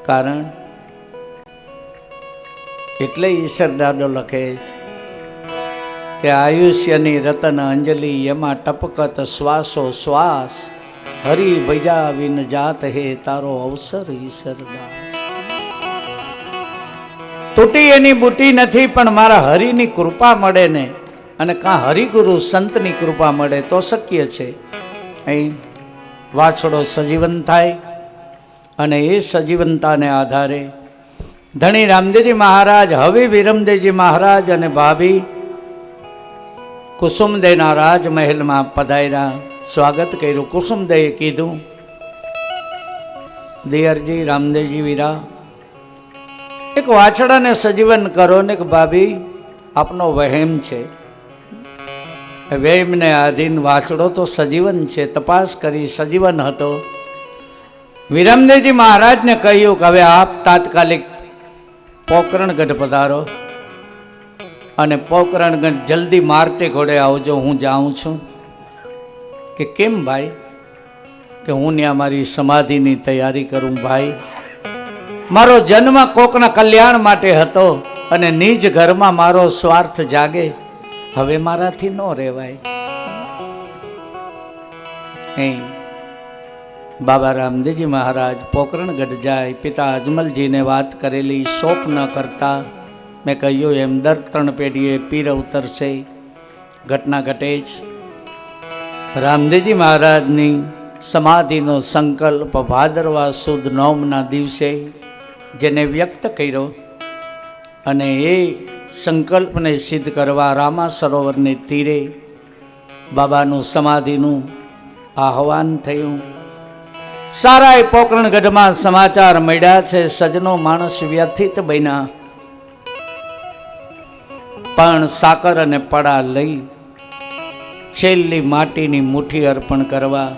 કારણ એટલે ઈશ્વર દાદો લખે છે કે આયુષ્યની રતન અંજલિ એમાં ટપકત શ્વાસો શ્વાસ, હરી ભજાવીન જાત હે તારો અવસર ઈશ્વરદાસ. તૂટી એની બુટી નથી, પણ મારા હરિની કૃપા મળે ને, અને કાં હરિગુરુ સંતની કૃપા મળે તો શક્ય છે. અહીં વાછડો સજીવન થાય, અને એ સજીવનતાને આધારે ધણી રામદેવજી મહારાજ, હવે વિરમદેવજી મહારાજ અને ભાભી કુસુમદેવના રાજમહેલમાં પધાર્યા. સ્વાગત કર્યું. કુસુમદેવે કીધું, દિયરજી રામદેવજી વીરા, એક વાછડાને સજીવન કરો ને. કે ભાભી આપનો વહેમ છે. વહેમને આધીન વાછડો તો સજીવન છે. તપાસ કરી સજીવન હતો. વિરમદેવજી મહારાજને કહ્યું કે હવે આપ તાત્કાલિક પોકરણગઢ પધારો, અને પોકરણગઢ જલ્દી મારતે ઘોડે આવજો, હું જાઉં છું. કે કેમ ભાઈ? કે હું ત્યાં મારી સમાધિની તૈયારી કરું. ભાઈ, મારો જન્મ કોકના કલ્યાણ માટે હતો, અને નિજ ઘરમાં મારો સ્વાર્થ જાગે, હવે મારાથી ન રહેવાય. બાબા રામદેવજી મહારાજ પોકરણગઢ જાય. પિતા અજમલજીને વાત કરેલી, શોક ન કરતા. મેં કહ્યું એમ દર 3 પેઢીએ પીર ઉતરશે. ઘટના ઘટે જ રામદેવજી મહારાજની સમાધિનો સંકલ્પ ભાદરવા સુદ 9ના દિવસે જેને વ્યક્ત કર્યો, અને એ સંકલ્પને સિદ્ધ કરવા રામા સરોવરને તીરે બાબાનું સમાધિનું આહવાન થયું. સારાય પોકરણગઢમાં સમાચાર મળ્યા છે. સજનો માણસ વ્યથિત બન્યા, પણ સાકર અને પડા લઈ છેલ્લી માટીની મુઠ્ઠી અર્પણ કરવા,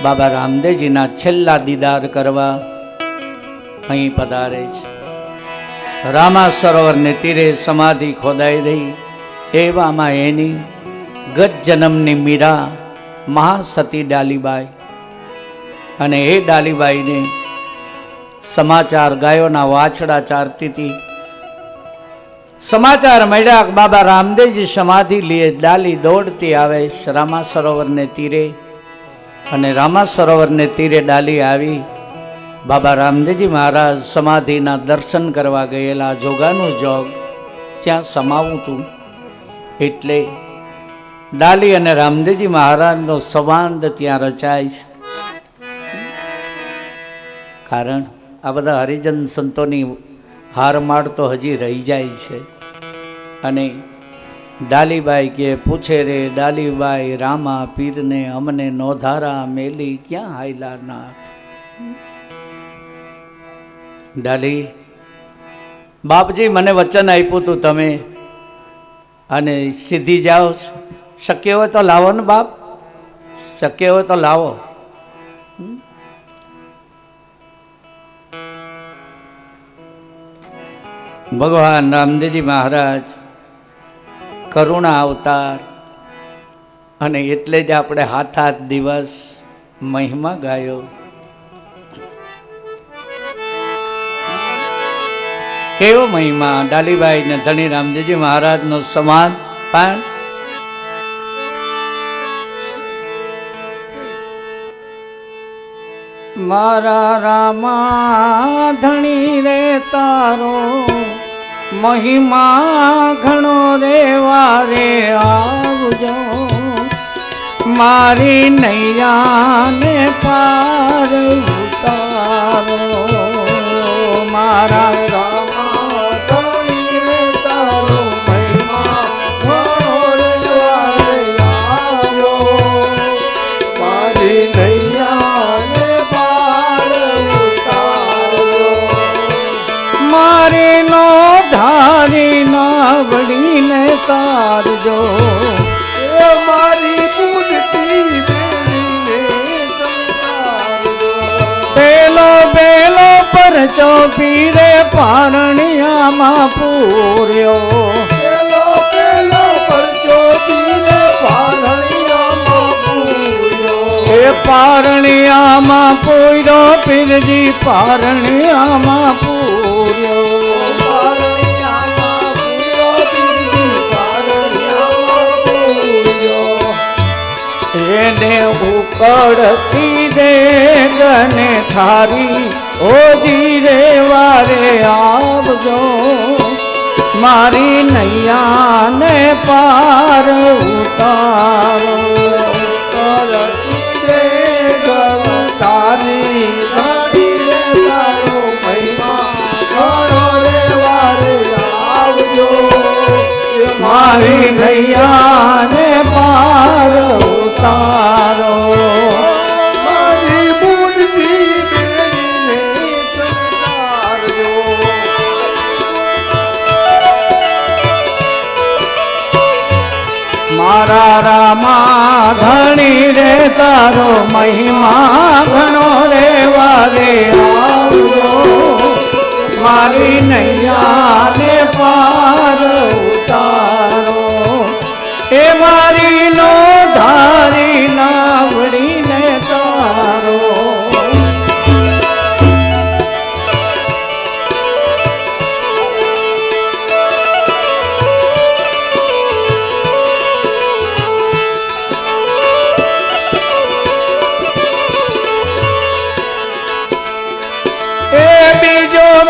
બાબા રામદેવજીના છેલ્લા દીદાર કરવા અહીં પધારે છે. રામા સરોવરને તીરે સમાધિ ખોદાઈ રહી. એવામાં એની ગત જન્મની મીરા મહાસતી ડાલીબાઈ, અને એ ડાલીબાઈને સમાચાર ગાયોના વાછડા ચારતી હતી. સમાચાર મળ્યા બાબા રામદેવજી સમાધિ લીએ. ડાલી દોડતી આવે રામા સરોવરને તીરે, અને રામા સરોવરને તીરે ડાલી આવી. બાબા રામદેવજી મહારાજ સમાધિના દર્શન કરવા ગયેલા. જોગાનું જોગ ત્યાં સમાવું તું, એટલે ડાલી અને રામદેવજી મહારાજનો સંવાદ ત્યાં રચાય છે. કારણ આ બધા હરિજન સંતોની હારમાળ તો હજી રહી જાય છે. અને ડાલીબાઈ કે પૂછે રે ડાલીબાઈ રામા પીરને, અમને નોધારા મેલી ક્યાં હાયલા નાથ. ડાલી, બાપજી મને વચન આપ્યું તું તમે, અને સીધી જાઓ. શક્ય હોય તો લાવો ને બાપ, શક્ય હોય તો લાવો. ભગવાન રામદેવજી મહારાજ કરુણા અવતાર, અને એટલે જ આપણે હાથ દિવસ મહિમા ગાયો. કેવો મહિમા! ડાલીબાઈ ને ધણી રામદેવજી મહારાજનો સમાન. પણ મારા રામા ધણી રે તારો મહિમા ઘણો રે વારે આવજો, મારી નૈયાને પાર ઉતારો. મારા રામા ધણી રે તારો મહિમા ઘણો રે વારે આવજો, મારી નૈયાને પાર ઉતારો. મારી નો ધારી નાવડીને તારજો, મારી પૂજતી દેવીને તારજો. પેલો પેલો પરચો પીરે પારણિયામાં પૂર્યો, પેલો પેલો પરચો પીરે પારણિયામાં પૂર્યો. એ પારણિયામાં પૂર્યો પીરજી પારણિયામાં પૂર્યો એને ઉકળતી દે ગને થારી ઓજી રે વારે આવજો મારી નૈયાને પાર ઉતારો ઉકળતી દે ગન થારી તારો મહિમા ઘણો રે વારે આવજો મારી નૈયાને પાર ઉતારો મારી બુડથી બેલીને ચમકારજો મારા રામા ધણી રે તારો મહિમા ઘણો રે વારે આવજો મારી નૈયાને પાર ઉતારો એ મારી નો ધારી નાવડીને તારો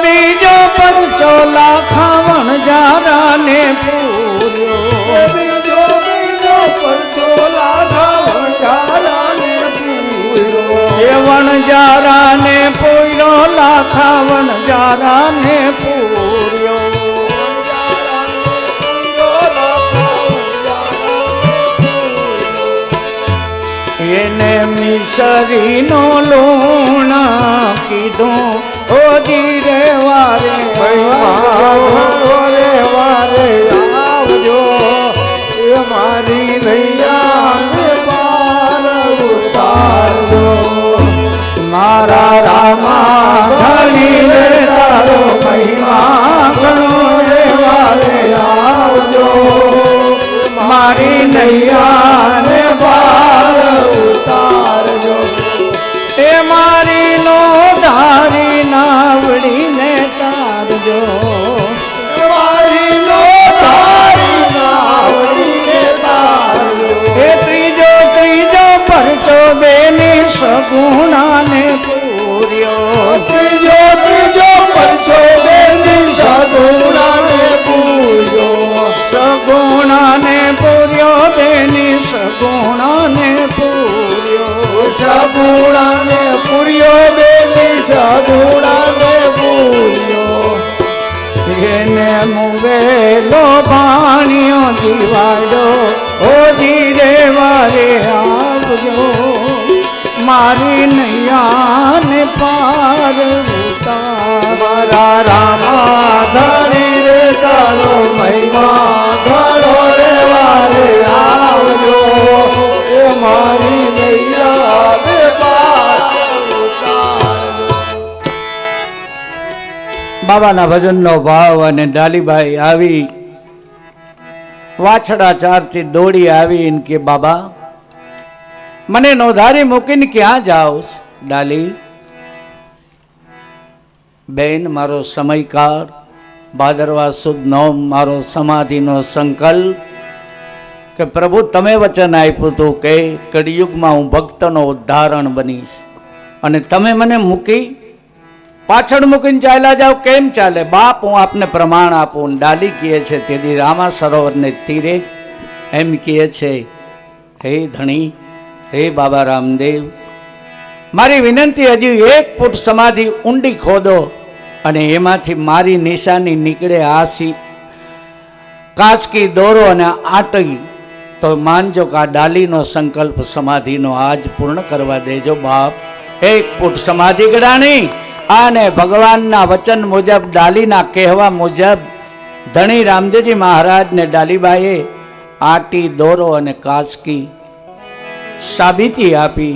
બીજો પરચો લાખાવણ જારાને પૂર્યો બીજો પરચો લાખાવણ જારાને પૂર્યો એ વણ જારાને પૂર્યો લાખાવણ જારાને પૂર્યો એને મિસરીનો લૂણ કીધું ઓજી રે વારે રે વારે આવજો એ મારી નૈયાને પાર ઉતારજો મારા રામા ધણી રે તારો મહિમા ઘણો રે વારે આવજો મારી નૈયાને પાર ઉતારજો એ મારી નો ધારી નાવડીને તારજો મારી નો ધારી નાવડીને તારજો એ ત્રીજો પરચો બેની સગુણાને પૂર્યો ત્રીજો પરચો બેની સગુણાને પૂર્યો સગુણાને પૂર્યો બેની સગુણાને પૂર્યો સગુણાને પૂર્યો બેની સગુણાને પૂર્યો એને મુવેલો પાણીઓ જીવાડો ઓજી રે વારે આવજો મારી નૈયાને પાર ઉતાર મારા રામા ધણી રે તારો મહિમા ઘણો રે વારે આવજો એ મારી નૈયાને પાર ઉતારજો બાબાના ભજનનો ભાવ અને ડાલીભાઈ આવી વાછડા ચારથી દોડી આવી કે બાબા મને નોધારી મૂકીને ક્યાં જાઓ ડાલી બેન મારો સમયકાળ ભાદરવા સુદ નોમ મારો સમાધિનો સંકલ્પ કે પ્રભુ તમે વચન આપ્યું હતું કે કળિયુગમાં હું ભક્તનો ઉદ્ધારણ બનીશ અને તમે મને મૂકી પાછળ મૂકીને ચાલ્યા જાઓ કેમ ચાલે બાપ હું આપને પ્રમાણ આપું ડાલી કહે છે તેથી રામા સરોવરને તીરે એમ કહે છે હે ધણી હે બાબા રામદેવ મારી વિનંતી હજી 1 ફૂટ સમાધિ ઊંડી ખોદો અને એમાંથી મારી નિશાની નીકળે આસી કાચકી દોરો અને આટઈ તો માનજો કે આ ડાલીનો સંકલ્પ સમાધિનો આજ પૂર્ણ કરવા દેજો બાપ 1 ફૂટ સમાધિ ગડાણી અને ભગવાનના વચન મુજબ ડાલીના કહેવા મુજબ ધણી રામદેવજી મહારાજને ડાલીબાઈએ આટી દોરો અને કાચકી સાબિતી આપી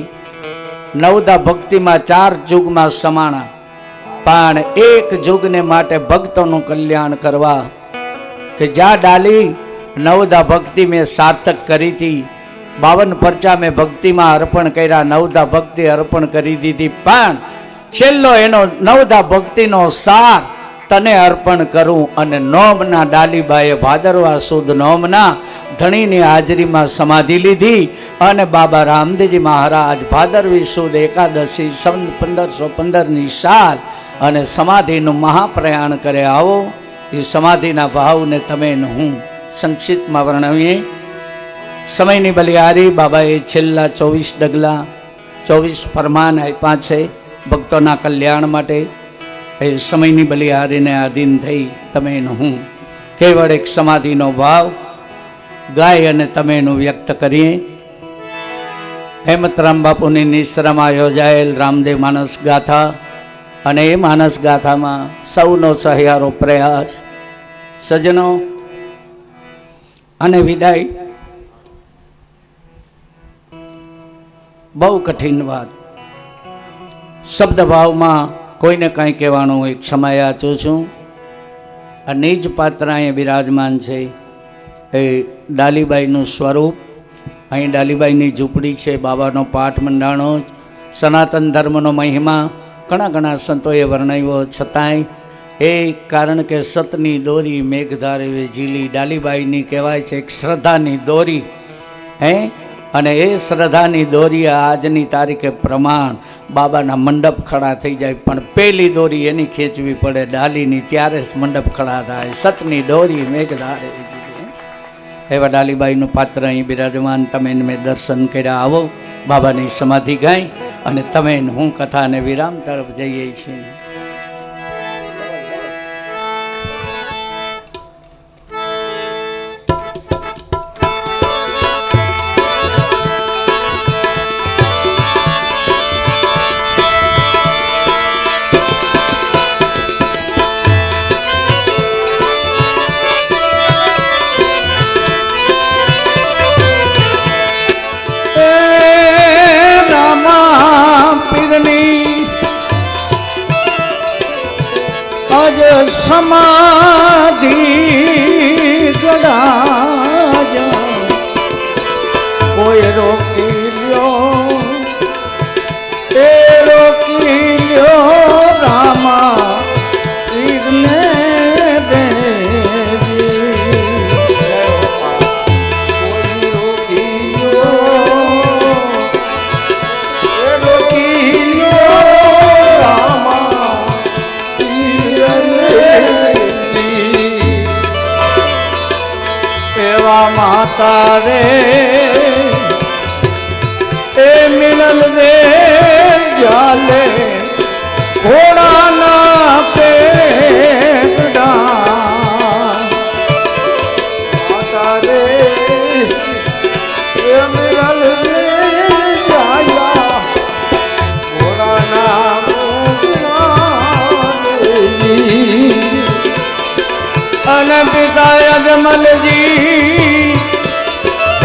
નવદા ભક્તિમાં 4 યુગમાં સમાણા પણ 1 યુગને માટે ભક્તોનું કલ્યાણ કરવા કે જ્યાં ડાલી નવદા ભક્તિ મેં સાર્થક કરી હતી 52 પરચા મેં ભક્તિમાં અર્પણ કર્યા, 9 ભક્તિ અર્પણ કરી દીધી, પણ છેલ્લો એનો 9 ભક્તિનો સાર તને અર્પણ કરું. અને નોમના ડાલીબાઈએ ભાદરવા સુદ નોમના ધણીની હાજરીમાં સમાધિ લીધી. અને બાબા રામદેવજી મહારાજ ભાદરવી સુદ એકાદશી 1515ની સાલ અને સમાધિનું મહાપ્રયાણ કરે. આવો એ સમાધિના ભાવને તમે હું સંક્ષિપ્તમાં વર્ણવીએ. સમયની બલિહારી બાબાએ છેલ્લા 24 ડગલા 24 ફરમાન આપ્યા છે ભક્તોના કલ્યાણ માટે. એ સમયની બલિહારીને આધીન થઈ તમે હું કેવળ એક સમાધિનો ભાવ ગાય અને તમે એનું વ્યક્ત કરીએ. હેમતરામ બાપુની નિશ્રામાં યોજાયેલ રામદેવ માનસ ગાથા, અને એ માનસ ગાથામાં સૌનો સહિયારો પ્રયાસ. સજનો અને વિદાય બહુ કઠિન વાત. શબ્દ ભાવમાં કોઈને કાંઈ કહેવાનું હોય ક્ષમા યાચું છું. આ નિજ પાત્ર અહીંયા બિરાજમાન છે એ ડાલીબાઈનું સ્વરૂપ. અહીં ડાલીબાઈની ઝૂંપડી છે, બાબાનો પાઠ મંડાણો, સનાતન ધર્મનો મહિમા ઘણા સંતોએ વર્ણવ્યો. છતાંય એ કારણ કે સતની દોરી મેઘધારે ઝીલી ડાલીબાઈની કહેવાય છે એક શ્રદ્ધાની દોરી. અને એ શ્રદ્ધાની દોરી આજની તારીખે પ્રમાણ બાબાના મંડપ ખડા થઈ જાય, પણ પેલી દોરી એની ખેંચવી પડે ડાલીની, ત્યારે જ મંડપ ખડા થાય. સતની દોરી મેઘધારે એવા ડાલીબાઈનું પાત્ર અહીં બિરાજમાન. તમે મેં દર્શન કર્યા. આવો બાબાની સમાધિ ગાય અને તમે હું કથા અને વિરામ તરફ જઈએ છીએ. સમાધિ ગડા કોઈ રોકી લ્યો, એ રોકી લ્યો રામા વીરને દેવી. કોઈ રોકી લ્યો, એ રોકી લ્યો રામા એવા માતા રે એ મિલન રે જાલે ઘોડાના પેડા. માતા રે એ મિલન રે જાયા ઘોડાના અને પિતા અજમલજી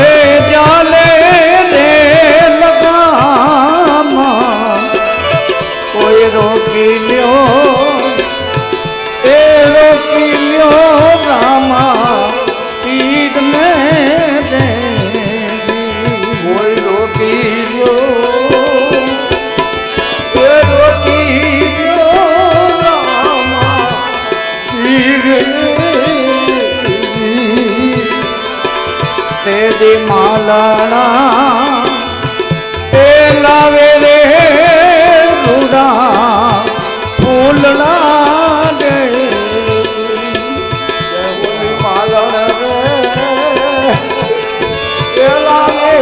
એ જાલે રે લગામાં કોઈ રોકી લ્યો, એ રોકી લ્યો રામા પીરને દેવી. કોઈ રોકી લ્યો, એ રોકી લ્યો રામા પીરને તેદી માલણા એ લાવે રે રૂડા ફૂલના દે. માલણ રે એ લાવે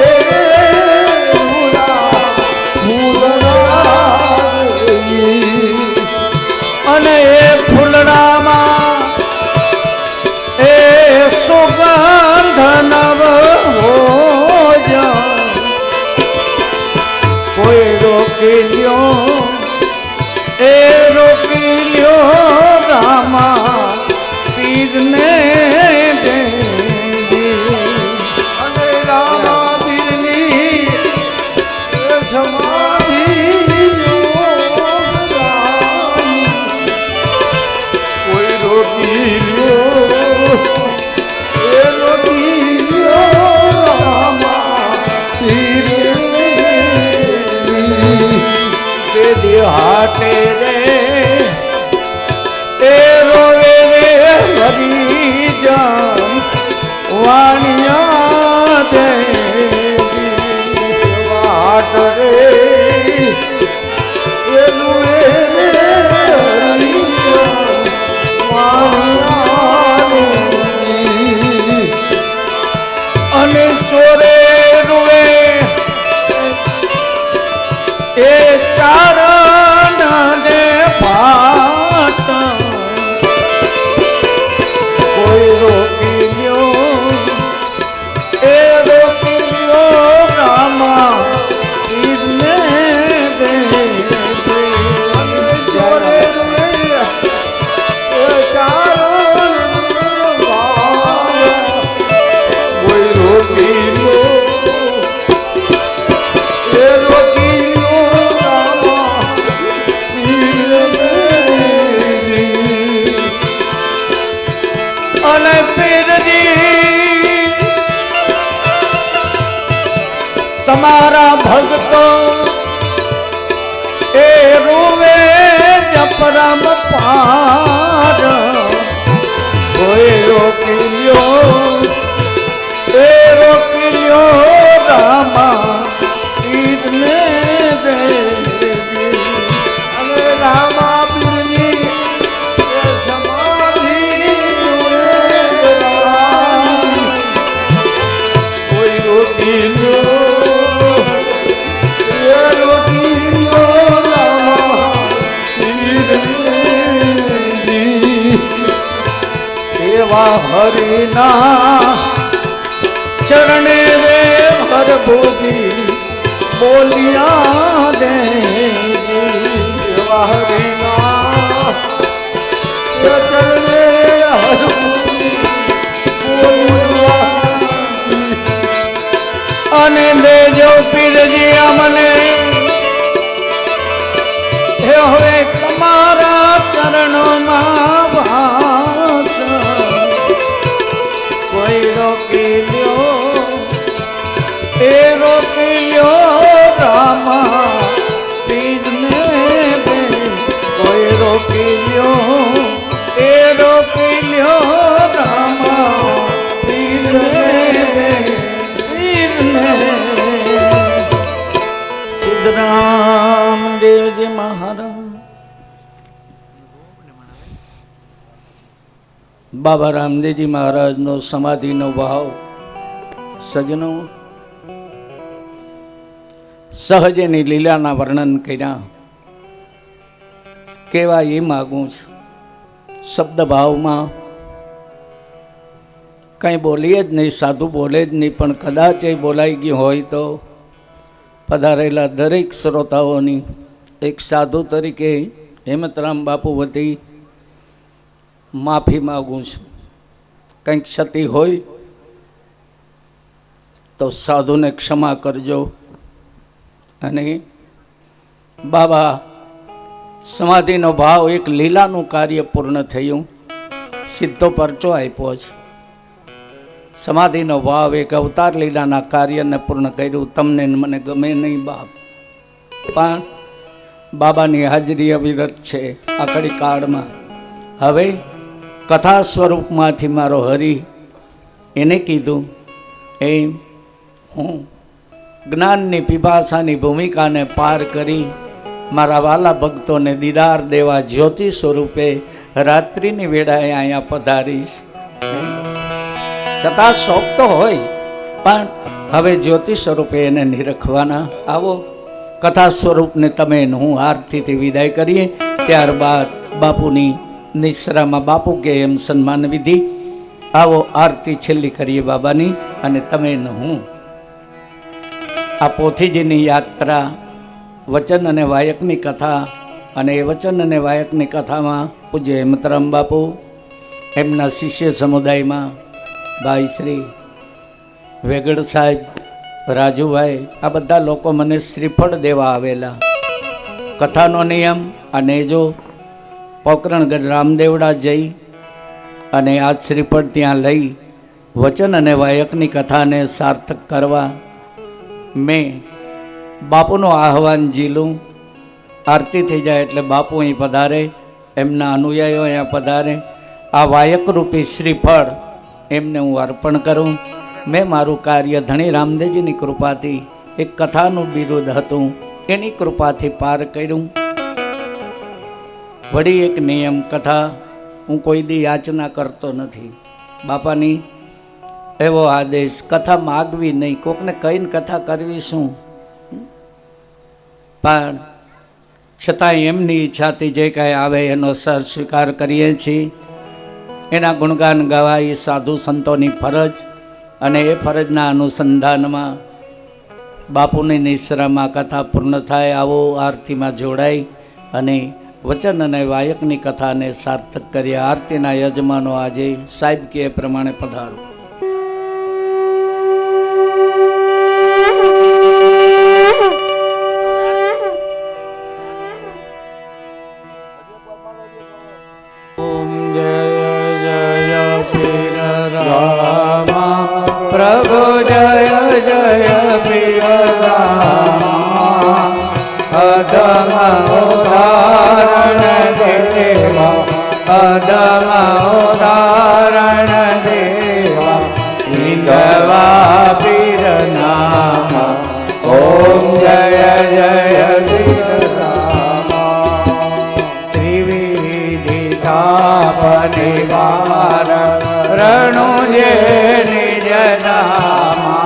રૂડા ફૂલના અને એ ફૂલડામાં એ સુગંધ નવ હો જા તમારા ભક્તો એ રોવે જપરામ પાર કોઈ રોકી લ્યો એ રોકી લ્યો રામા પીરને દેવી અને રામા પીરની સમાધિ કોઈ રોકી લ્યો હરિના ચરણે રે હર ભોગી બોલિયા દે હરિના ચરણે હર ભોગી અને દેજો પીરજી અમને હવે તમારા ચરણોમાં વાસ કોઈ રોકી લ્યો એ રોકી લ્યો રામા પીરને બે કોઈ રોકી લ્યો એ રોકી લ્યો રામા પીરને બે પીરને સિદ્ધરામ દેવજી મહારાજ બાબા રામદેવજી મહારાજનો સમાધિનો ભાવ સજનો સહજની લીલાના વર્ણન કર્યા કેવા એ માગું છું શબ્દ ભાવમાં કંઈ બોલીએ જ નહીં, સાધુ બોલે જ નહીં, પણ કદાચ એ બોલાઈ ગયું હોય તો પધારેલા દરેક શ્રોતાઓની એક સાધુ તરીકે હેમતરામ બાપુ વતી માફી માગું છું. કંઈક ક્ષતિ હોય તો સાધુને ક્ષમા કરજો. અને બાબા સમાધિનો ભાવ એક લીલાનું કાર્ય પૂર્ણ થયું, સીધો પરચો આપ્યો છે. સમાધિનો ભાવ એક અવતાર લીલાના કાર્યને પૂર્ણ કર્યું. તમને મને ગમે નહીં બાપ, પણ બાબાની હાજરી અવિરત છે આ કડી કાળમાં. હવે કથા સ્વરૂપમાંથી મારો હરિ એને કીધું એમ હું જ્ઞાનની પીપાસાની ભૂમિકાને પાર કરી મારા વાલા ભક્તોને દીદાર દેવા જ્યોતિ સ્વરૂપે રાત્રિની વેળાએ અહીંયા પધારીશ. છતાં શોખ તો હોય, પણ હવે જ્યોતિ સ્વરૂપે એને નિરખવાના. આવો કથા સ્વરૂપને તમે હું આરતીથી વિદાય કરીએ. ત્યારબાદ બાપુની નિશ્રામાં બાપુ કે એમ સન્માન વિધિ. આવો આરતી છેલ્લી કરીએ બાબાની. અને તમે હું આ પોથીજીની યાત્રા વચન અને વાયકની કથા, અને એ વચન અને વાયકની કથામાં પૂજ્ય હેમતરામ બાપુ, એમના શિષ્ય સમુદાયમાં ભાઈ શ્રી વેગડ સાહેબ, રાજુભાઈ, આ બધા લોકો મને શ્રીફળ દેવા આવેલા. કથાનો નિયમ અને જો પોકરણગઢ રામદેવડા જઈ અને આ શ્રીફળ ત્યાં લઈ વચન અને વાયકની કથાને સાર્થક કરવા મેં બાપુનું આહવાન ઝીલું. આરતી થઈ જાય એટલે બાપુ અહીં પધારે, એમના અનુયાયીઓ અહીંયા પધારે. આ વાયકરૂપી શ્રીફળ એમને હું અર્પણ કરું. મેં મારું કાર્ય ધણી રામદેવજીની કૃપાથી, એક કથાનું બિરુદ હતું, એની કૃપાથી પાર કર્યું. વળી એક નિયમ, કથા હું કોઈ દી યાચના કરતો નથી. બાપાની એવો આદેશ, કથા માગવી નહીં. કોકને કહીને કથા કરવી શું? પણ છતાંય એમની ઈચ્છાથી જે કાંઈ આવે એનો સર સ્વીકાર કરીએ છીએ. એના ગુણગાન ગાવા એ સાધુ સંતોની ફરજ, અને એ ફરજના અનુસંધાનમાં બાપુની નિશ્રામાં કથા પૂર્ણ થાય. આવો આરતીમાં જોડાઈ અને વચન અને વાયકની કથાને સાર્થક કરીએ. આરતીના યજમાનો આજે સાહેબ કે પ્રમાણે પધારો. ઓમ જય જય પીર રામા, પ્રભુ જય જય પીર રામા. અધમ ઉદાહરણ દેવા હિંદવા પીર નામ ઓમ જય જય ત્રિવિધિ તાપ નિવાર રણુ જે નિજ ધામા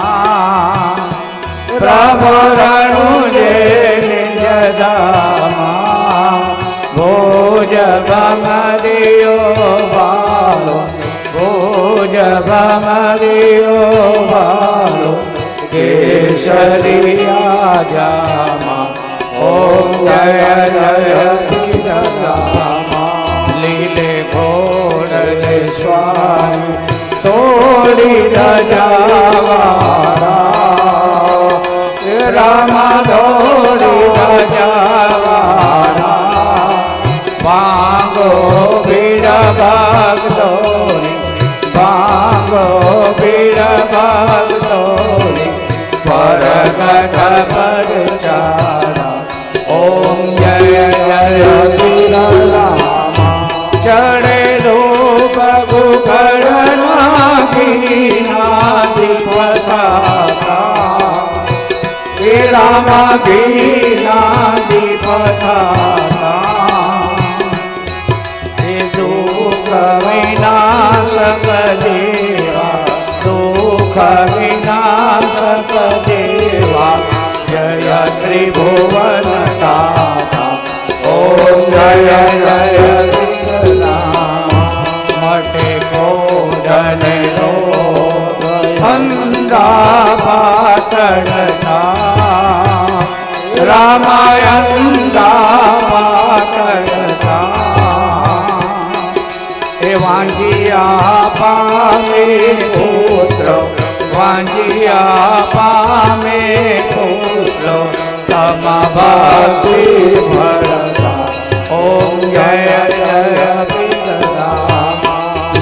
પ્રભુ રણુ જે નિજ ધામા ભોજ ભમરિયો બાલો ભોજ ભમરિયો બાલો કેસરિયા જામા ઓમ જય જય લીલે ઘોડલે સ્વામી તોડી રજાવાળા રામા દોડી રજાવાળા ભાંગો ભીડ ભક્તોની ભાંગો ભીડ ભક્તોની પરગટ પરચારા ઓમ જય જય વીરરામા ચડે રૂપ ગુખડના ઘીના દીપથાતા એ રામા ઘીના દીપથાતા એ દુઃખ વિનાશક દેવા દુઃખ વિનાશક દેવા જય ત્રિભુવન તાતા ઓમ જય જય મટે કોડને રોગ અંધા પાતળતા રામાયંદા પાતળતા એ વાંજિયા પામે પુત્ર વાંજિયા પામે પુત્ર તમ ભક્તિ ભરતા ઓમ જય જય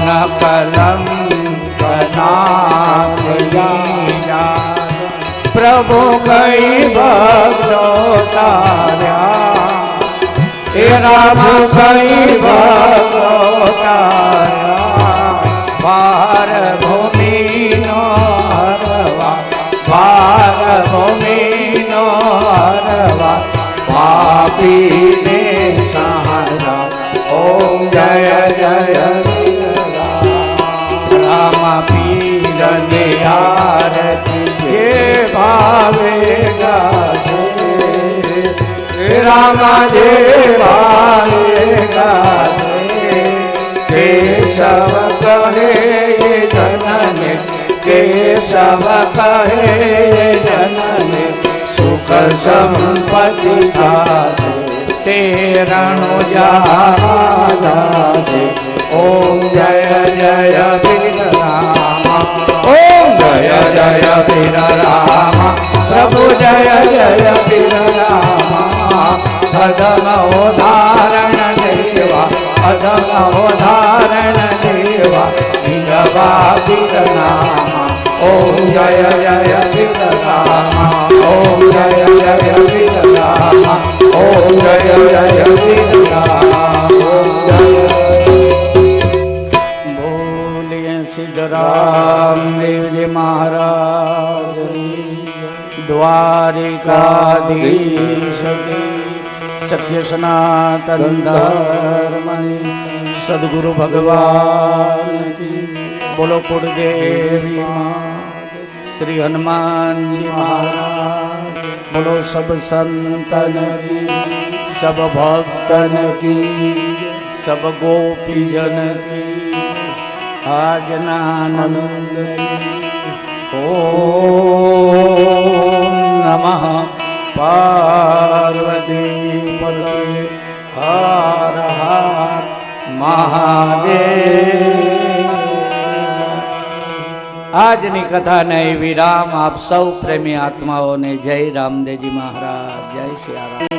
ન કલંક નાથીના પ્રભુ કઈ ભક્તો તાર્યા એ રામ કઈ ભક્તો તાર્યા ભાર ભૂમિનો હરવા ભાર ભૂમિનો હરવા પાપીને સહારા ઓમ જય જય રામ પીરને આરતી જે ભાવે ગાશે રામ જે ભાવે ગાશે કેશવ કહે જનને કેશવ કહે જનને સુખ સંપત્તિ થાશે તે રણુ જાશે ઓમ જય જય વીર રામા ઓમ જય જય વીર રામા પ્રભુ જય જય વીર રામા અધમ ઉદાહરણ દેવા અધમ ઉદાહરણ દેવા હિંદવા વીર નામા ઓમ જય જય વીર રામા ઓમ જય જય વીર રામા ઓમ જય જય વીર રામા ઓમ જય સિદ્ધરામ દેવજી મહારાજ દ્વારિકાધીશ સત્ય સનાતન ધર્મની સદગુરુ ભગવાન કી બોલો કુળદેવી માત શ્રી હનુમાનજી મહારાજ બોલો સબ સંતન કી સબ ભક્તન કી સબ ગોપીજન કી આજનાનંદ ઓમ નમઃ પાર્વતી પતે હર હર મહાદેવ આજની કથાને વિરામ આપ સૌ પ્રેમી આત્માઓને જય રામદેવજી મહારાજ જય સિયારામ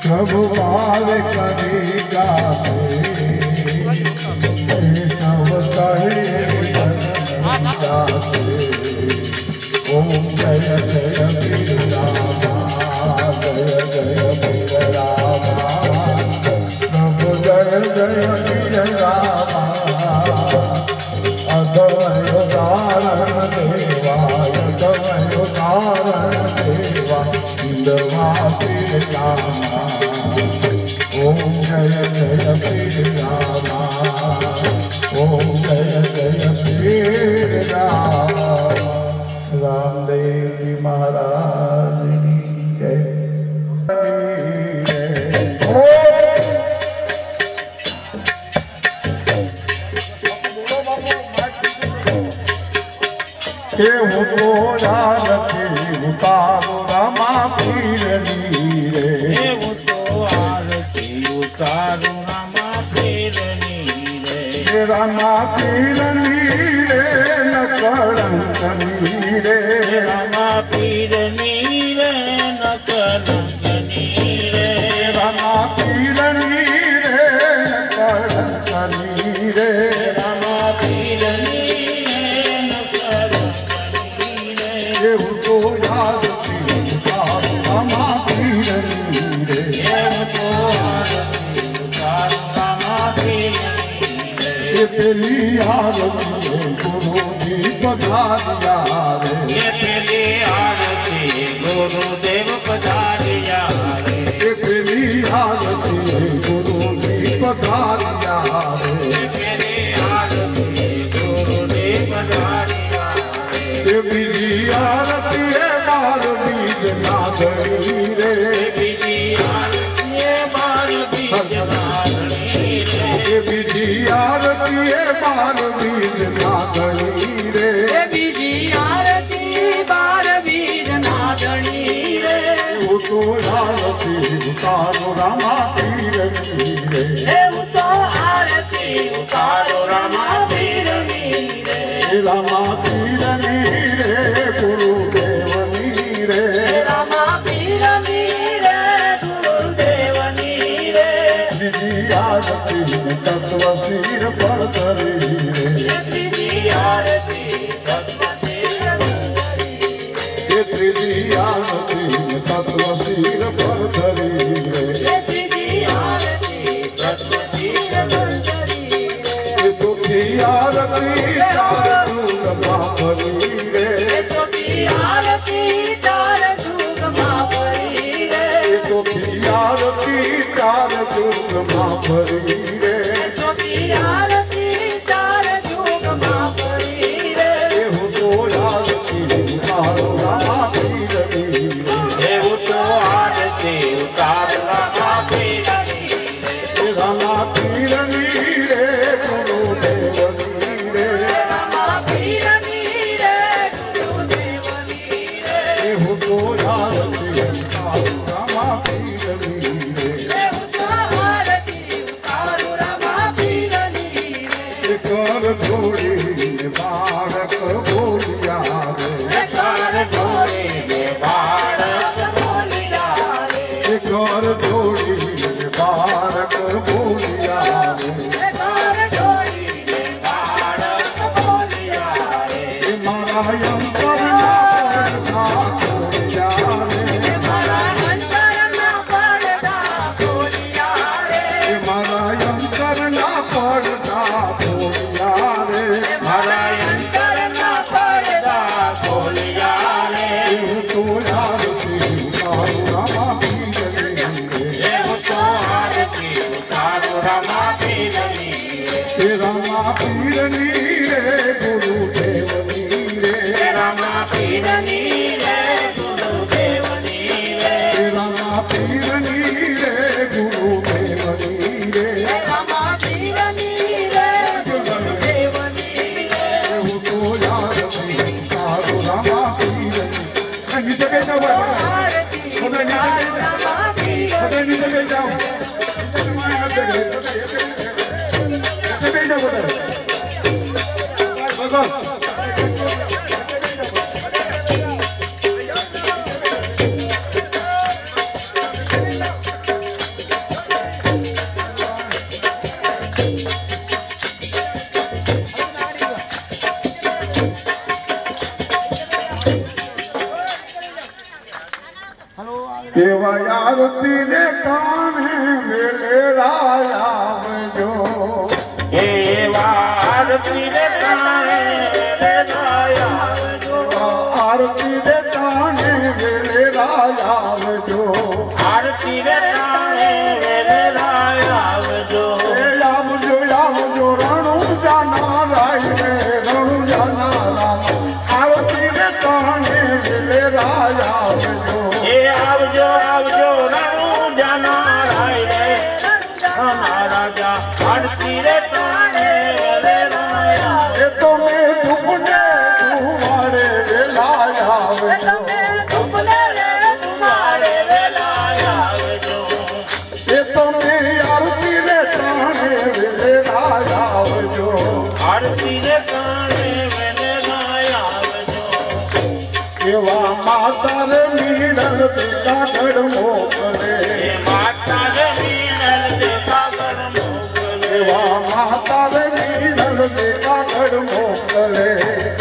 प्रभु पाल कभी गाते ओम जय जय बिरला રામદેવજી મહારાજની જય. કે હું તો આરતી ઉતારું રામા પીરની રે. હું તો આરતી ઉતારું રામા પીરની રે. રામા પીરની રે ન કળંકની રે. રામા પીરની રે ન કલંકની રે. રામા પીરની રે ન કળંકની રે. રામા પીરની રે ન કલંકની રે. એવું તો આરતી ઉતારું રામા પીરની રે. હું તો આરતી ઉતારું રામા પીરની રે. એ પેલી આરતી ગુરુજી પધાર્યા રે. એ પેલી આરતી ગુરુદેવ પધાર્યા રે. એ પેલી આરતી ગુરુજી પધાર્યા રે. એ પેલી આરતી ગુરુદેવ પધાર્યા રે. એ બીજી આરતી એ બાર બીજ નાગણી રે. બીજી આરતી એ બાર બીજ નાગણી રે. એ બીજી આરતી એ બાર બીજ નાગણી રે. બીજી આરતી બાર બીજ નાગણી રે. હું તો આરતી ઉતારો રામા પીરની રે. એવું તો આરતી ઉતારો રામા પીરની રે. રામા પીરની રે ગુરુદેવની રે. રામા પીરની રે ગુરુદેવની રે. બીજી આરતી તત્વ શિર પર ધરી રે. ત્રીજી આરતી સત્વશીલ સુંદરી. એ ત્રીજી આરતી તત્વ શિર પર ધરી રે. ત્રીજી આરતી સત્વશીલ સુંદરી. એ ચોથી આરતી ચાર યુગમાં ફરી રે. ચોથી આરતી ચાર યુગમાં ફરી રે. એ ચોથી આરતી ચાર યુગમાં ફરી રે. ચોથી આરતી ચાર યુગમાં ફરી રે. એ હું તો આરતી ઉતારો રામા પીરની રે. એવું તો આરતી ઉતારો રામા પીરની રે. રામા પીરની રે ગુરુદેવની રે. રામા પીરની રે ગુરુદેવની રે. એ હું તો આરતી ઉતારો રામા પીરની રે. એવું તો આરતી ઉતારો રામા પીરની રે. એ કર છોડીને બાળક બોલ્યા રે. કર છોડીને બાળક બોલ્યા રે. એ કર છોડીને બાળક બોલ્યા રે. કર છોડીને બાળક બોલ્યા રે. એ મારા અંતરના પડદા ખોલ્યા રે. મારા અંતરના પડદા ખોલ્યા રે. એ મારા અંતરના પડદા ખોલ્યા રે. મારા અંતરના પડદા ખોલ્યા રે. એ હું તો આરતી ઉતારો રામા પીરની રે. એવું તો આરતી ઉતારો રામા પીરની રે. એ રામા પીરની રે ગુરુદેવની રે. રામા પીરની રે ગુરુદેવની રે. એ રામા પીરની રે ગુરુદેવની રે. રામા પીરની રે ગુરુદેવની રે. એ હું તો આરતી ઉતારો રામા પીરની. નીચે કઈ જાવ આરતી ઉતારો રામા પીરની નીચે કઈ જાવ એવા આરતી ને કાને વેલેરા આવજો એવા આરતી ને કાને વેલેરા આવજો આરતી ને કાને વેલેરા આવજો આરતી ને કાને વેલેરા આવજો આવજો આવજો રણુ જાના રાય રે રણુ જાના રામ આરતી ને કાને વેલેરા આવજો આવજો આવજો રણુ જાના રાય રે રાજા આરતી રે કાને વેલેરા એ તો મેં દુપને તુવાડે વેલા આવજો એ તો મેં આરતી રે કાને વેલેરા આવજો આરતી રે કાને વેલેરા આવજો એવા માતા રે મીડલ પિતા ઘડ મોકલે માતા રે મીનલ દેખા કર મોકલે એવા માતા રે મીડલ પિતા ઘડ મોકલે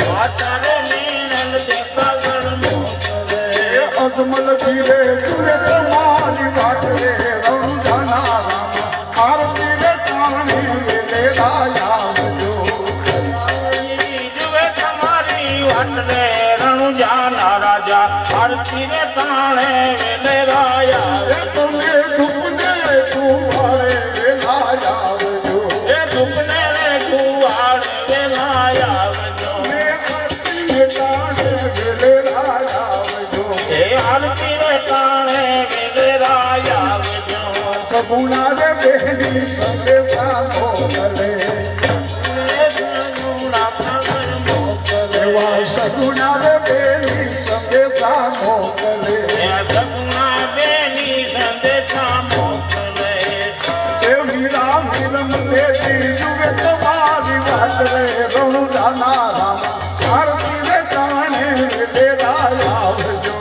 માતા રે મીનલ દેખા કર મોકલે એ અજમલ જીરે તુરે તમારી વાટ રે રણુ જાના રામ આરતી રે કાને વેલેરા આવજો જુએ તમારી વાટ રે રણુ જાના રાજા આરતી રે કાણે વેલેરા એ આવજો તમે દુપને તુવાડે વેલા આવજો એ દુપને રે કુવાડ વેલા આવજો મે આરતી ને કાને વેલેરા આવજો એ આરતી રે કાણે વેલેરા આવજો સગુણા રે બેહની સંદેશા મોકલે એવા સગુણા રે બેહની સંદેશા મોકલે એ મીરા મિલન દેવી જુએ તમારી વાત રે રણુ જાના રામ આરતી રે કાણે વેલેરા આવજો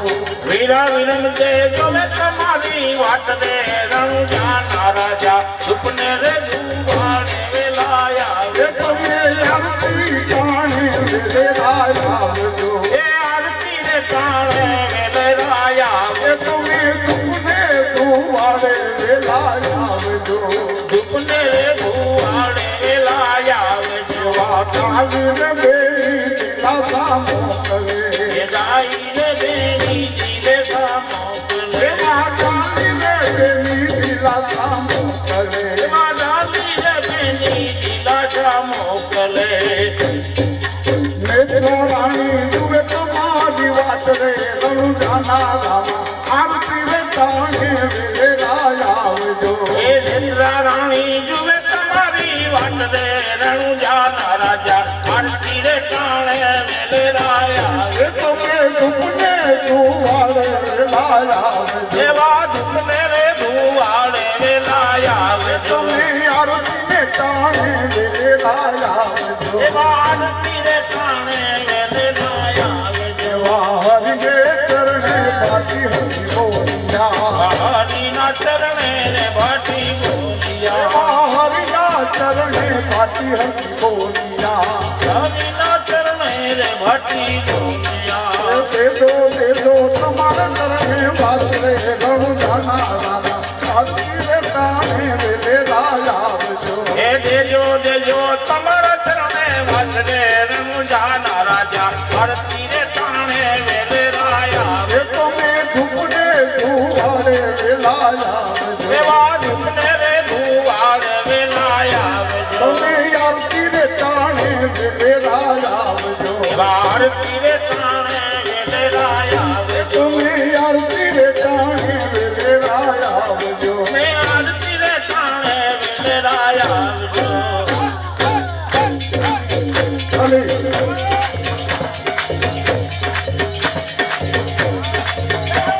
વીરા વિરમ દે તમે તમારી વાત દે રણુ જાના રાજા સુપને રે ગુવાડે વેલાયા એ તમે આરતી કાણે વેલેરા આવજો એ આરતી રે કાણે વેલાયા એ તમે દુપને તુવાડે વેલા આવજો સુપને રે ગુવાડે વેલાયા એવા કાલી રે બેની દિલાસા મોકલે એ ગાઈ રે બેની દિલે સામોકલે એવા કાલી રે બેની દિલાસા મોકલે માદાલી રે બેની દિલા સામોકલે મેત્રો રાણી જુએ તમારી વાત રે રણુ જાના રામ આરતી રે કાણે વેલેરા આવજો એ ચંદ્રા રાણી જુએ તમારી વાત દે રણુ જાના રાજા આરતી રે કાણે વેલેરાયા એ તમે દુપને તુવાડે વેલા આવજો એવા દુપને રે ભુવાડે વેલાયા તમે આરતી ને કાણે વેલેરા આવજો એવા આરતી રે કાણે વેલેરાયા એવા હરિએ ચરણે બાકી હરિ બોલ્યા હરિના ચરણે રે ભાટી બોલિયા એવા હરિના ચરણે બાકી હરિ બોલ્યા હરિના ચરણે રે ભાટી બોલિયા દેદો તમારા ચરણે વાત રે રણુ જાના રામ આરતી રે કાણે વેલેરા આવજો હે દેજો દેજો તમારા ચરણે વાસરે રણુ જાના રાજા આરતી રે કાણે વેલેરાયા એ તમે ધૂપને ધુવાડે વેલા આવજો એવા ધૂપને રે ધુવાડે વેલાયા તમે આરતી રે કાણે વેલેરા આવજો આરતી રે કાણે વેલેરાયા તમે આરતી રે કાણે વેલેરા આવજો મેં આરતી રે કાણે વેલેરાયા અલે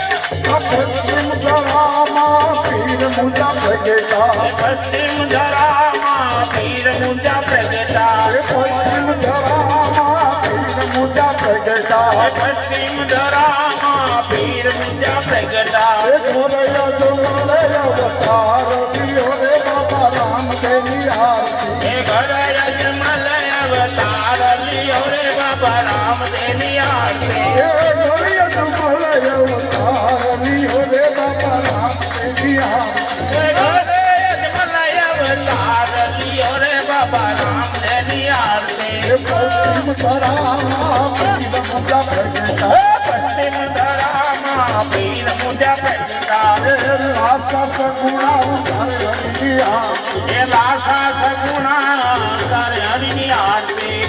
પશ્ચિમ ધરામાં પીર મુજા ભગેતા પશ્ચિમ ધરામાં પીર મુંજા પ્રગટા પશ્ચિમ ધરામાં પીર મુજા ભગેતા પશ્ચિમ ધરામાં પીર મુંજા પ્રગટા મોરયા જો મોરયા અવતાર દિયો રે બાબા રામ તેની આરતી એ ઘર અજમલ અવતાર લિયો રે બાબા રામ દેની આરતી એ મોરયા જો મોરયા અવતાર દિયો રે બાબા મુંજા પ્રગટા પશ્ચિમ ધરામાં પીર મુંજા પ્રગટા લાસા સગુણા ઉતારે હરિની આરતી એ લાસા સગુણા તારે હરિની આરતી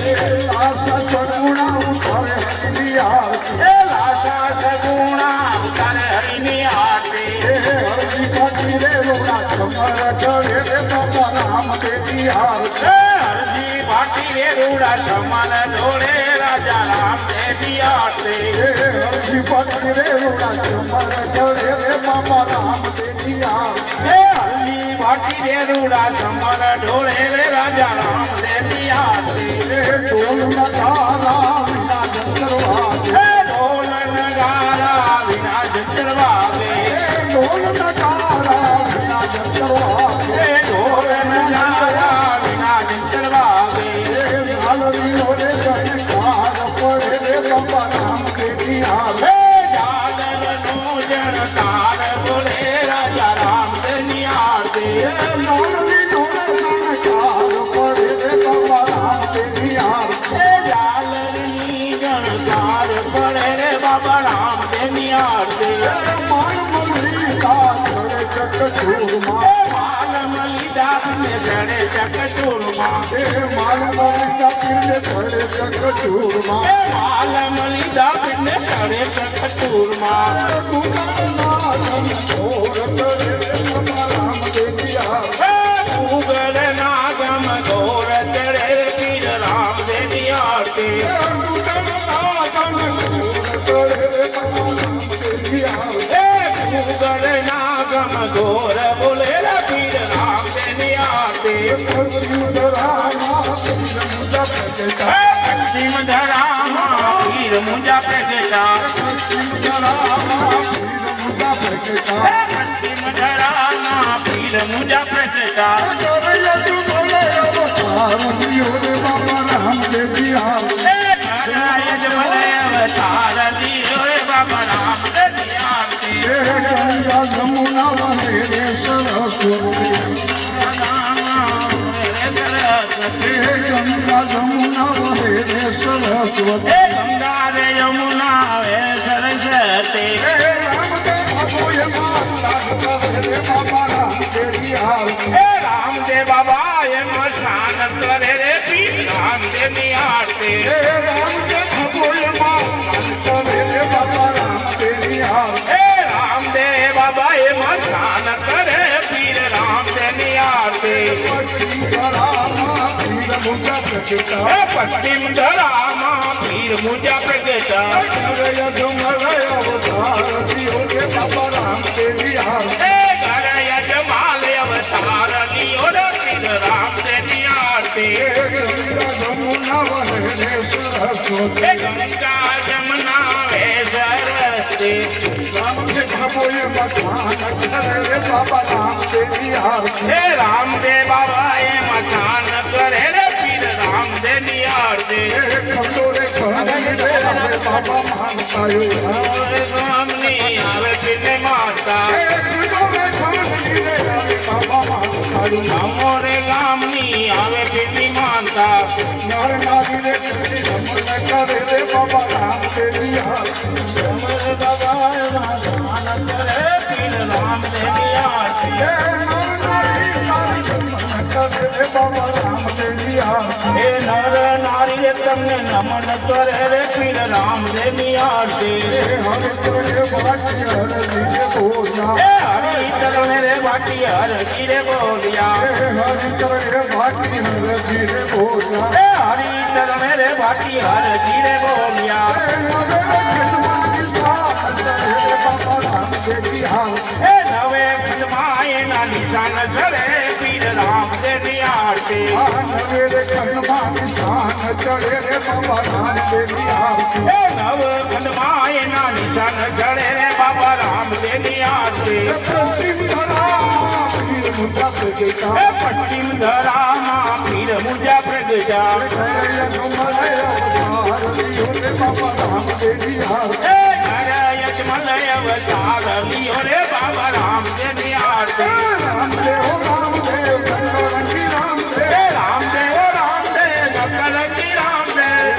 લાસા સગુણા ઉતારે હરિની આરતી એ લાસા સગુણા તારે હરિની આરતી હરજી પાટી રે રોડા કમર ચડે રે બાબા રામદેવની આરતી હરજી ભાટી રે રૂડા સમાન ઢોળે રાજા રામદેવની આરતી હરજી પાટી રે રોડા કમર ચડે રે બાબા રામદેવની આરતી હરજી ભાટી રે રૂડા સમાન ઢોળે રે રાજા રામદેવની આરતી ઢોલ નગારા વિના જંતર વાગે ઢોલ નગારા વિના જંતર વાગે ઢોલ નગારા વિના જંતર વાગે ઢોલ નગારા વિના જંતર વાગે ઝાલરીઓ રે જયકાર પડે રે બાબા રામદેવની આરતી જાગરનો જણકાર બોલે રાજા રામદેવની આરતી ઝાલરીઓ રે જયકાર પડે રે બાબા રામદેવની આરતી જાલરની જણકાર પડે રે બાબા રામદેવની આરતી માલમ લીધા ને જડે ચકચૂરમાં માલમ લીધા ને જડે ચકચૂરમાં ઉગડ નાગમ ગોર ચડે પીર રામદેવની આરતી ઉગડ નાગમ ગોર બોલે પીર રામદેવની આરતી પશ્ચિમ ધરામાં પીર મુંજા પ્રગટા પશ્ચિમ ધરામાં પીર મુંજા પ્રગટા જમુના વહે રે સરસ્વતી ગંગા જમુના વહે રે સરસ્વતી ગંગા રે યમુના વે સરસ્વતી રામદેવ બાબા એમ સ્નાન કરે રે પીર રામદેવની આરતી રામદેવ બાબા એમ સ્નાન કરે પીર રામદેવની આરતી પશ્ચિમ ધરામાં પીર મુંજા પ્રગટા જમાલ અવતાર લિયો રે પીર રામદેવની આરતી ગંગા જમના વે સરસ્વતી હે રામદેવ બાબા એ મકાન કરે રે પીર રામદેવની આરતી રામની આવે પીને માતા અમોરે ગામની આવે પીની માતા રામદેવની આરતી હે નર નારી તમને નમન કરે રે પીર રામદેવની આરતી હે હરિ ચરણે રે વાટી હર ગીરે બોલ્યા હે હરિ ચરણે રે વાટી હર ગીરે બોલ્યા હે નવે ખંડમાં એના નિશાન ચડે પીર રામદેવની આરતી હે નવ ખંડમાં એના નિશાન ચડે રે બાબા રામદેવની આરતી હે પશ્ચિમ ધરામાં પીર મુંજા પ્રગટા હે યજમલ અવતાર લિયો રે બાબા રામદેવની આરતી હે રામદેવ રામદેવ ગકલંગી રામદેવ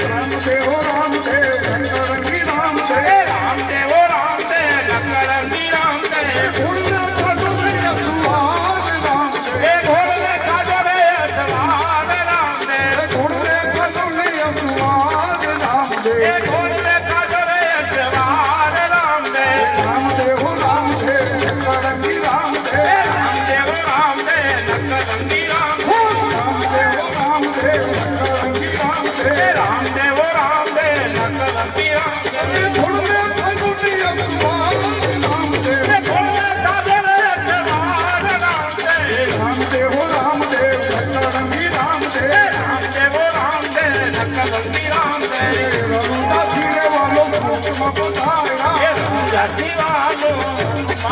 જાતિ વાલો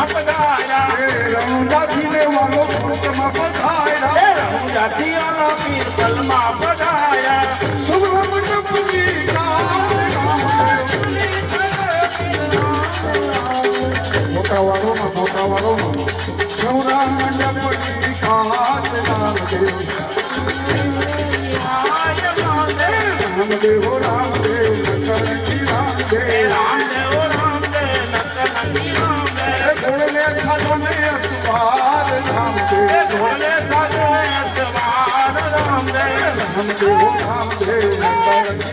પધાર્યા રણુજાજીને વાલો સુરતમાં પધાર્યા એ રણુ જાતિ વાલા પીર પલમાં પધાર્યા સુગમ મંડપની મોટા વાળોમાં સૌરા મંડપની કાચ રામદેવ રામદેવ રામદેવ નકરંગી રામદેવ ઘોડલે ખાધો ને અખબાર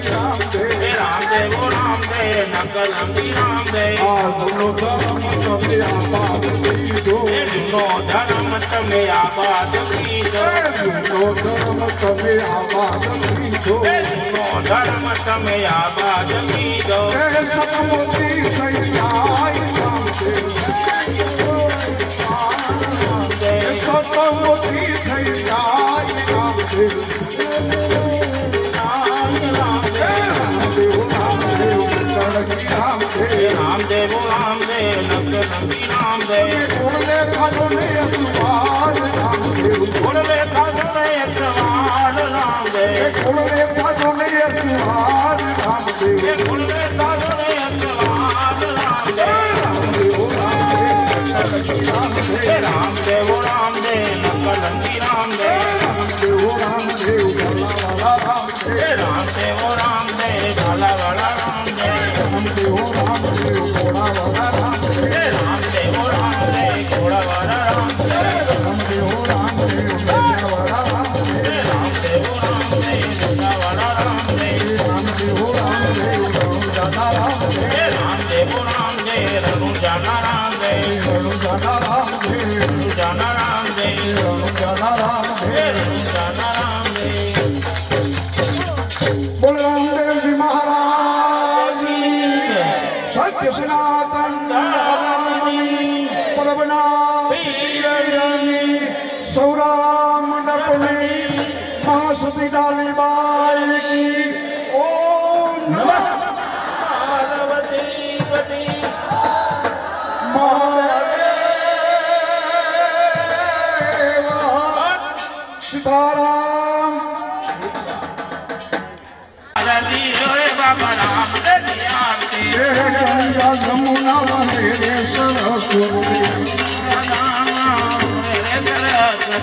રામદેવ રામદેવ રામદેવ નકરંગી રામદેવ આ દુનો ધર્મ તમે આબાદ કીધો જૂનો ધર્મ તમે આબાદ કીધો જૂનો ધર્મ તમે આબાદ કીધો જૂનો ધર્મ તમે આબાદ કીધો સતમોતી થઈ જાય રામદેવ સતમોતી થઈ જાય રામદેવ રામદેવ રામદેવ નકરંગી રામદેવ ઘોડલે ખાધો ને અખબાર રામદેવ ઘોડલે ખાધો ને અખબાર રામદેવ ઘોડલે ખાધો ને અખબાર રામદેવ ઘોડલે ખાધો ને અખબાર રામદેવ રામદેવ રામદેવ નકરંગી રામદેવ રામદેવ ભલાવાળા રામદેવ રામદેવ રામદેવ ભલાવાળા રામદેવ રામદેવ ઘોડાવાળા રામદેવ રામદેવ રામદેવ ઘોડાવાળા રામદેવ રામદેવ ગજાવાળા રામદેવ રામદેવ રામદેવ ઘોડાવાળા રામદેવ રામદેવ રણુજાના રામદેવ રામદેવ રામદેવ રણુજાના રામદેવ રણુજાના રામદેવ રણુજાના રામદેવ રણુજાના રામદેવ રણુજાના રામદેવ બોલ રામદેવજી મહારાજ સત્ય સનાતન પરબના સૌરા મંડપની મહાસતી ડાલીબાઈ કી ઓમ નમઃ પાર્વતી પતિ મહાદેવ સીતારામ હરી રે બાબા રામદેવ આરતી હે ગંગા જમુના વહે રે સરસ્વતી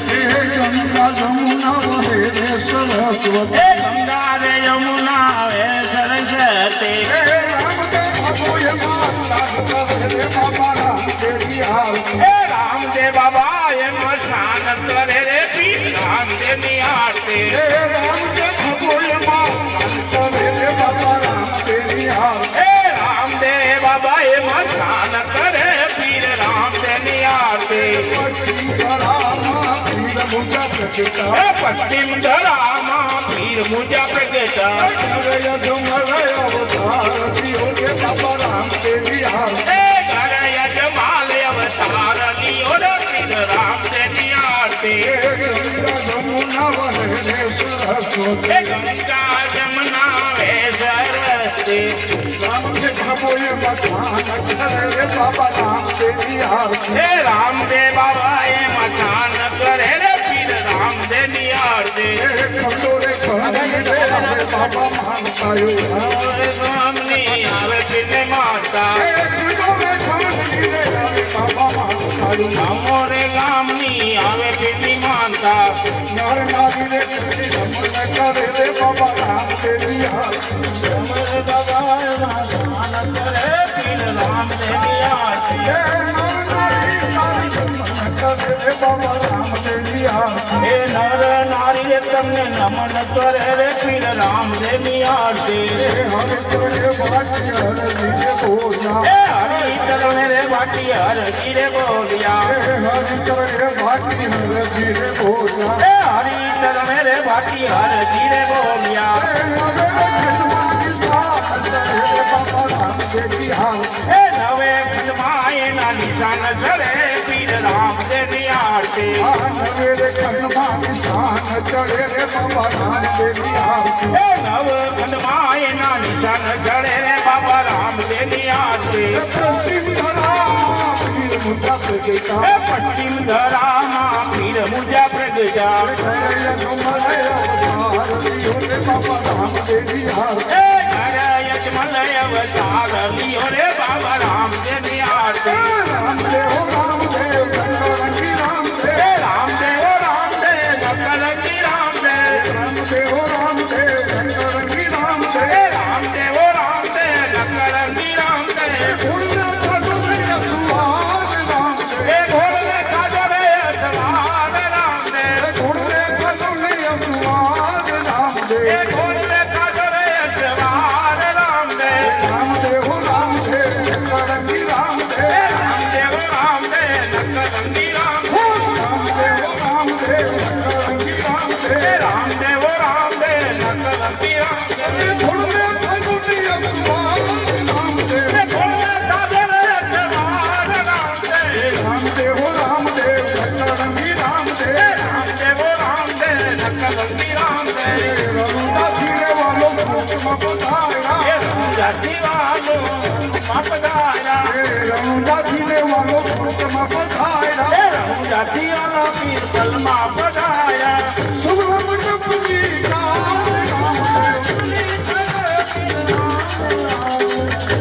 હે ગંગા જમુના વહે રે સરસ્વતી ગંગા રે યમુના હે સરસ્વતી હે રામદેવ બાબુએ માતા કરે રે બાબા રામદેવજી આરતી હે રામદેવ બાબા એમ શાન કરે રે પીર રામદેવ ની આરતી હે રામદેવ બાબુએ માતા કરે રે બાબા રામદેવજી આરતી હે રામદેવ બાબા એમ શાન કરે પીર રામદેવ ની આરતી હે પશ્ચિમ ધરામાં પીર મુજા પ્રગટ હે ઘર યજમાલ અવતાર લિયો રે પીર રામદેવ ની આરતી હે ગંગા જમના હે સરસ્વતી હે રામદેવ બાબા એ મથાન કરે રે પીર રામદેવ ની આરતી રામની આવે પીર માતા અમોરે ગામની આવે પીર માતા હે નર નારી તમને નમન કરે રે પીર રામદેવ ની આરતી હે હરિ ચરણે રે વાટી હરજી રે બોલ્યા હે હરિ ચરણે રે વાટી હરજી રે બોલ્યા હે નવે ખંડમાં એના નિશાન ચડે પીર રામદેવ ની આરતી आरती नवेरे खंडमा निशान चढ़े रे बाबा रामदेव की आरती ए नव खंडमाए ना निशान चढ़े रे बाबा रामदेव की आरती पश्चिम धरा पीर मुद्रा प्रगटा ए पश्चिम धरामा पीर मुजा प्रगटा बाबा रामदेव की आरती ए यजमल अवतार लियो रे बाबा रामदेव की आरती रामदेव रामदेव रंगी रामदेव ए रामदेव रामदेव नकलंगी रामदेव रामदेव रामदेव रंगी रामदेव ए रामदेव रामदेव नकलंगी रामदेव पुण्य खजुरे सुहाग रामदेव ए घोड़े काजरे सवार रामदेव पुण्य खजुरे सुहाग ए रामदेव घोड़े काजरे सवार रामदेव रामदेव रामदेव रंगी रामदेव ए रामदेव रामदेव नकलंगी रामदेव रामदेव रामदेव रंगी रामदेव ए रामदेव रामदेव नकलंगी रामदेव पुण्य खजुरे सुहाग रामदेव ए घोड़े काजरे सवार रामदेव रामदेव रामदेव रंगी रामदेव ए रामदेव रामदेव नकलंगी रामदेव रघुदा धीरे वालों को बताया ए जाति वालो मपदाया रघुदा धीरे वालों को बताया ए जाति वाला पीर कलमा पढ़ाया सुगम जपजी का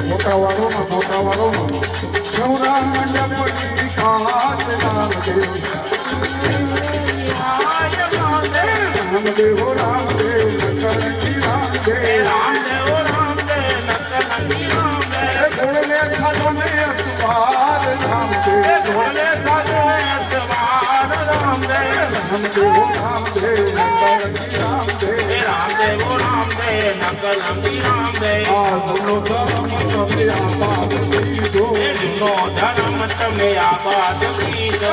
मोटा वालों शौरा मंडप की काट रामदेव रामदेव रामदेव करंगी रामदेव रामदेव रामदेव नकलंगी रामदेव घोड़े खजने अखबार रामदेव ए घोड़े काजरे सवार रामदेव रामदेव रामदेव करंगी रामदेव ए रामदेव रामदेव नकलंगी रामदेव दोनों धर्म कभी आबाद की दो ए दुनो धर्म तमे आबाद की दो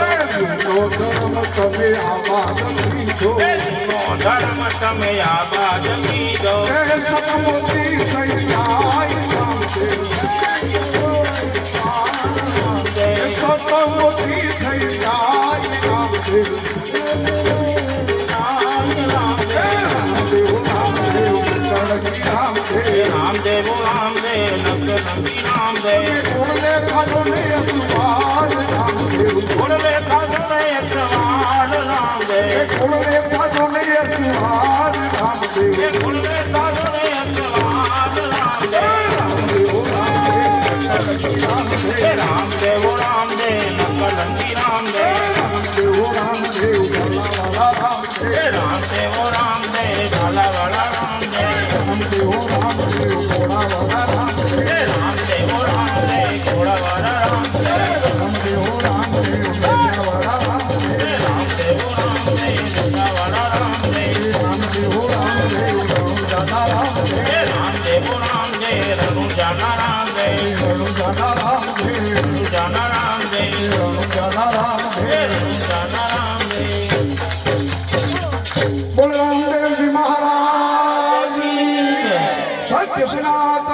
दोनों धर्म कभी आबाद की दो ए दुनो धर्म तमे आबाद की दो सतमोती सैयाई रामदेव सतमोती सैयाई रामदेव रामदेव रामदेव करंगी रामदेव रामदेव रामदेव नकलंगी रामदेव घोड़े खजने अखबार रामदेव घोड़े काजरे सवार रामदेव घोड़े खजने अखबार रामदेव ए घोड़े काजरे सवार रामदेव ए रामदेव रामदेव नकलंगी रामदेव ए रामदेव रामदेव भला वाला रामदेव ए रामदेव रामदेव घोड़ा वाला रामदेव ए रामदेव रामदेव भला वाला रामदेव ए रामदेव रामदेव रघु जाना रामदेव जाना रामदेव ए रघु जाना रामदेव बोल रामदेव जी महाराज सत्य सनातन